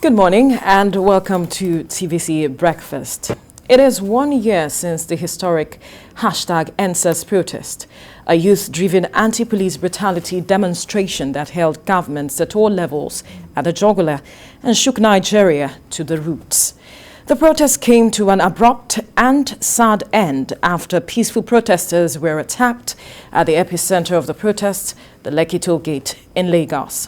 Good morning and welcome to TVC Breakfast. It is 1 year since the historic #EndSARS protest, a youth-driven anti-police brutality demonstration that held governments at all levels at the jugular and shook Nigeria to the roots. The protest came to an abrupt and sad end after peaceful protesters were attacked at the epicenter of the protests, the Lekki Toll Gate in Lagos.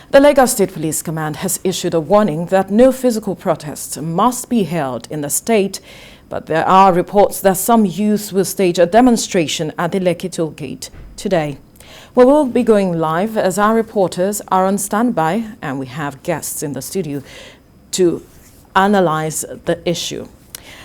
The Lagos State Police Command has issued a warning that no physical protests must be held in the state, but there are reports that some youths will stage a demonstration at the Lekki Toll Gate today. We will be going live as our reporters are on standby and we have guests in the studio to analyze the issue.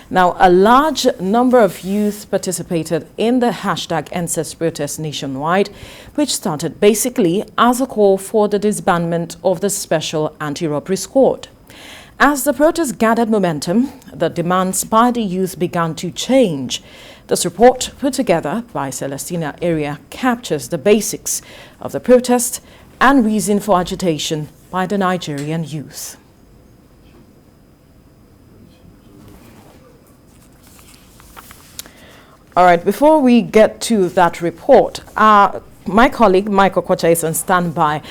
Now, a large number of youth participated in the #EndSARS protest nationwide, which started basically as a call for the disbandment of the Special Anti-Robbery Squad. As the protest gathered momentum, the demands by the youth began to change. This report, put together by Celestina Area, captures the basics of the protest and reason for agitation by the Nigerian youth. All right, before we get to that report, my colleague, Mike Okoche, is on standby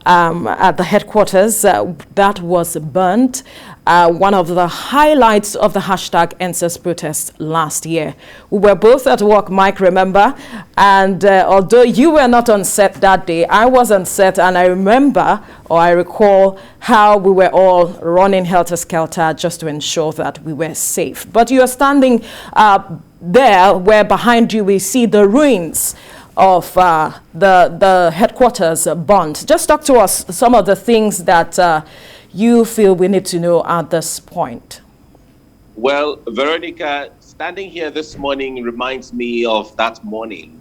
at the headquarters that was burnt, one of the highlights of the #EndSARS protest last year. We were both at work, Mike, remember? And although you were not on set that day, I was on set, and I remember, or I recall, how we were all running helter-skelter just to ensure that we were safe. But you are standing there, where behind you we see the ruins of the headquarters burnt. Just talk to us some of the things that you feel we need to know at this point. Well, Veronica, standing here this morning reminds me of that morning.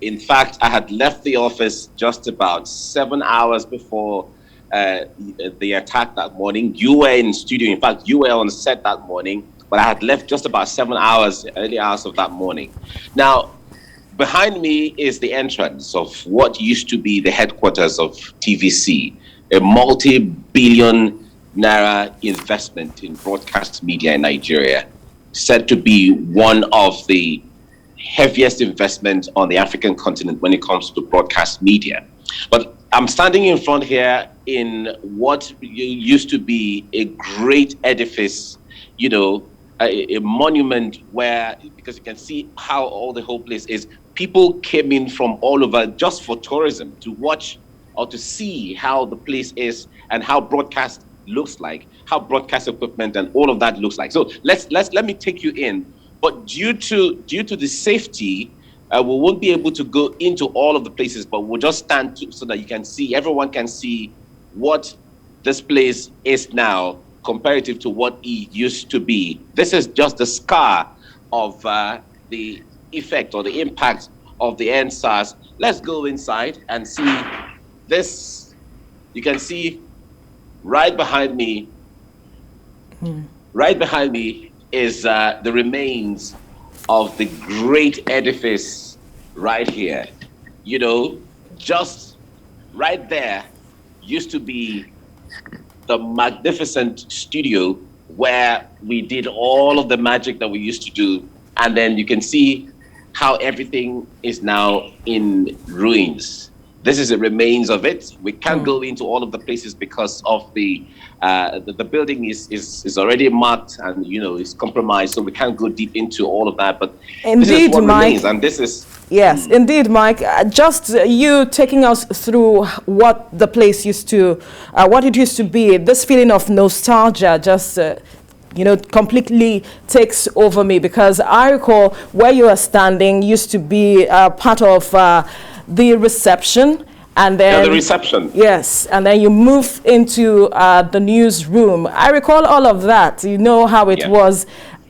In fact, I had left the office just about 7 hours before the attack that morning. You were in studio. In fact, you were on set that morning, but I had left just about 7 hours, early hours of that morning. Now, behind me is the entrance of what used to be the headquarters of TVC, a multi-billion naira investment in broadcast media in Nigeria, said to be one of the heaviest investments on the African continent when it comes to broadcast media. But I'm standing in front here in what used to be a great edifice, you know, a monument where, because you can see how all the whole place is, people came in from all over just for tourism to watch or to see how the place is and how broadcast looks like, how broadcast equipment and all of that looks like. So let me take you in. But due to the safety, we won't be able to go into all of the places, but we'll just stand so that you can see, everyone can see what this place is now comparative to what it used to be. This is just the scar of the effect or the impact of the EndSARS. Let's go inside and see this. You can see right behind me, is the remains of the great edifice right here. You know, just right there used to be the magnificent studio where we did all of the magic that we used to do. And then you can see how everything is now in ruins. This is the remains of it. We can't go into all of the places because of the building is already marked and, you know, it's compromised, so we can't go deep into all of that. But indeed, this is what Mike, remains, and this is... Yes, indeed, Mike. Just you taking us through what the place used to, what it used to be, this feeling of nostalgia just, you know, completely takes over me, because I recall where you are standing used to be part of the reception. And then, the reception. Yes, and then you move into the newsroom. I recall all of that. You know how it was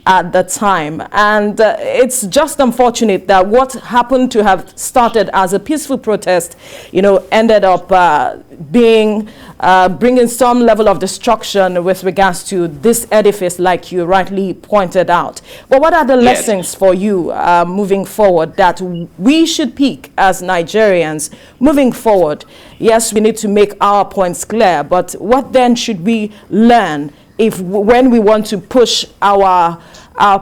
at the time. And it's just unfortunate that what happened to have started as a peaceful protest, ended up bringing some level of destruction with regards to this edifice, like you rightly pointed out. But what are the lessons for you moving forward that we should pick as Nigerians moving forward? Yes, we need to make our points clear, but what then should we learn when we want to push our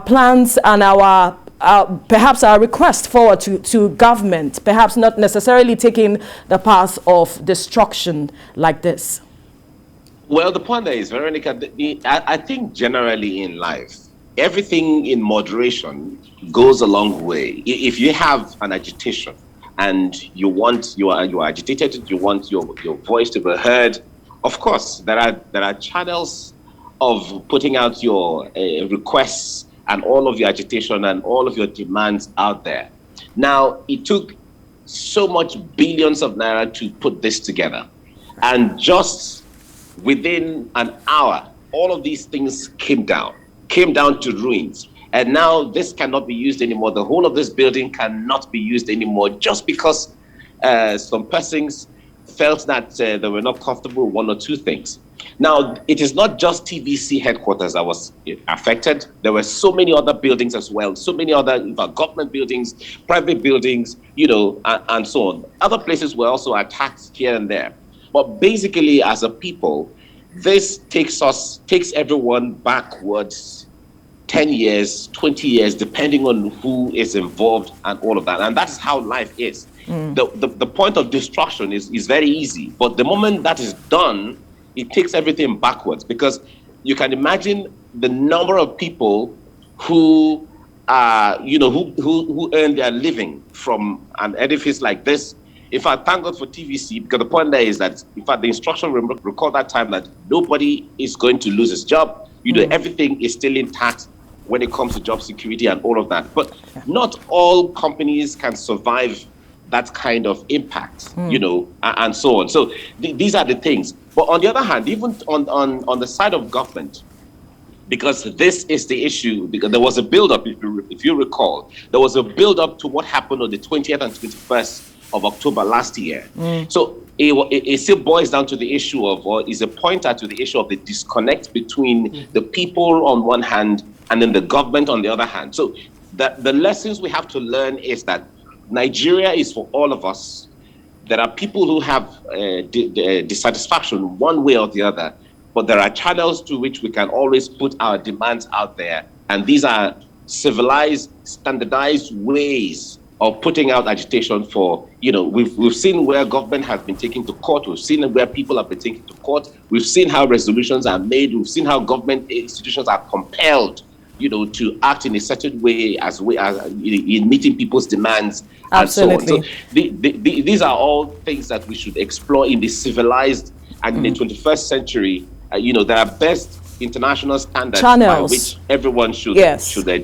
plans and perhaps our request forward to government, perhaps not necessarily taking the path of destruction like this? Well, the point there is, Veronica, I think generally in life, everything in moderation goes a long way. If you have an agitation and you are agitated, you want your voice to be heard, of course, there are channels of putting out your requests and all of your agitation and all of your demands out there. Now, it took so much billions of naira to put this together. And just within an hour, all of these things came down to ruins. And now this cannot be used anymore. The whole of this building cannot be used anymore just because some persons felt that they were not comfortable with one or two things. Now, it is not just TVC headquarters that was affected. There were so many other buildings as well, so many other government buildings, private buildings, and so on. Other places were also attacked here and there. But basically, as a people, this takes everyone backwards 10 years, 20 years, depending on who is involved and all of that. And that's how life is. The point of destruction is very easy. But the moment that is done, it takes everything backwards, because you can imagine the number of people who who earn their living from an edifice like this. In fact, thank God for TVC, because the point there is that, in fact, the instruction recalled that time that nobody is going to lose his job. Everything is still intact when it comes to job security and all of that. But not all companies can survive that kind of impact, and so on. So these are the things. But on the other hand, even on the side of government, because this is the issue, because there was a build-up, if you recall, there was a build-up to what happened on the 20th and 21st of October last year. So it still boils down to the issue of, or is a pointer to the issue of the disconnect between the people on one hand and then the government on the other hand. So the lessons we have to learn is that Nigeria is for all of us. There are people who have dissatisfaction one way or the other, but there are channels to which we can always put our demands out there. And these are civilized, standardized ways of putting out agitation for, we've seen where government has been taken to court. We've seen where people have been taken to court. We've seen how resolutions are made. We've seen how government institutions are compelled, to act in a certain way as in meeting people's demands. Absolutely. And so on. So these are all things that we should explore in the civilized and in the 21st century. There are best international standards by which everyone should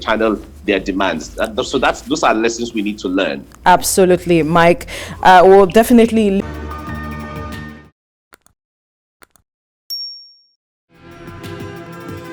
channel their demands. So those are lessons we need to learn. Absolutely, Mike. We'll definitely